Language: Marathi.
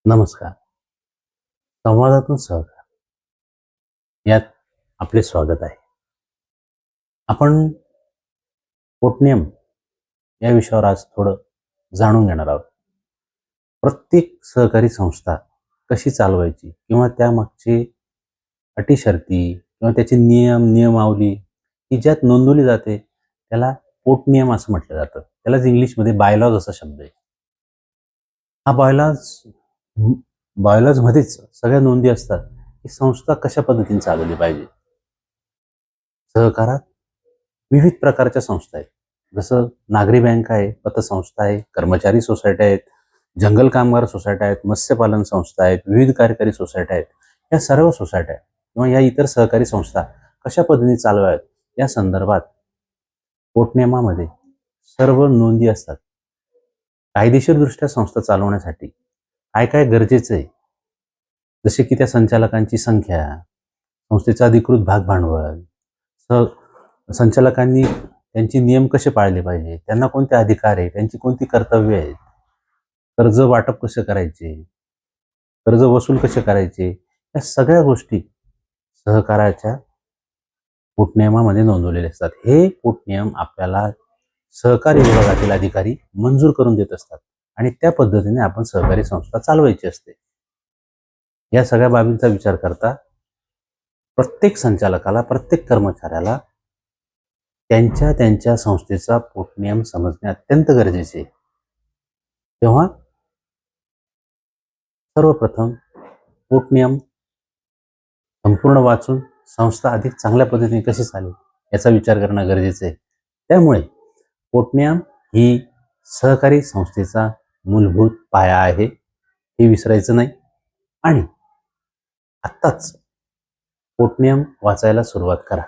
नमस्कार. संवादातून सहकार यात आपले स्वागत आहे. आपण पोटनियम या विषयावर आज थोडं जाणून घेणार आहोत. प्रत्येक सहकारी संस्था कशी चालवायची किंवा त्यामागचे अटी शर्ती किंवा त्याचे नियमावली ही ज्यात नोंदवली जाते त्याला पोटनियम असं म्हटलं जातं. त्यालाच इंग्लिशमध्ये बायलॉज असा शब्द आहे. हा बायलॉजमध्येच सगळ्या नोंदी असतात की संस्था कशा पद्धतीने चालवली पाहिजे. सहकारात विविध प्रकारच्या संस्था आहेत. जसं नागरी बँक आहे, पतसंस्था आहे, कर्मचारी सोसायट्या आहेत, जंगल कामगार सोसायट्या आहेत, मत्स्यपालन संस्था आहेत, विविध कार्यकारी सोसायट्या आहेत. या सर्व सोसायट्या किंवा या इतर सहकारी संस्था कशा पद्धतीने चालवाव्यात या संदर्भात पोटनियमामध्ये सर्व नोंदी असतात. कायदेशीरदृष्ट्या संस्था चालवण्यासाठी काय काय गरजेचं आहे, जसे की त्या संचालकांची संख्या, संस्थेचं अधिकृत भाग भांडवल, संचालकांनी त्यांचे नियम कसे पाळले पाहिजे, त्यांना कोणते अधिकार आहे, त्यांची कोणती कर्तव्य आहेत, कर्ज वाटप कसे करायचे, कर्ज वसूल कसे करायचे, या सगळ्या गोष्टी सहकाराच्या पोटनियमामध्ये नोंदवलेले असतात. हे पोटनियम आपल्याला सहकारी विभागातील अधिकारी मंजूर करून देत असतात आणि त्या पद्धतीने आपण सहकारी संस्था चालवायची असते. या सगळ्या बाबींचा विचार करता प्रत्येक संचालकाला, प्रत्येक कर्मचाऱ्याला त्यांच्या त्यांच्या संस्थेचा पोटनियम समजणे अत्यंत गरजेचे आहे. तेव्हा सर्वप्रथम पोटनियम संपूर्ण वाचून संस्था अधिक चांगल्या पद्धतीने कशी चालेल याचा विचार करणं गरजेचं आहे. त्यामुळे पोटनियम ही सहकारी संस्थेचा मूलभूत पाया आहे, हे विसरायचं नाही. आणि आत्ताच पोटनियम वाचायला सुरुवात करा.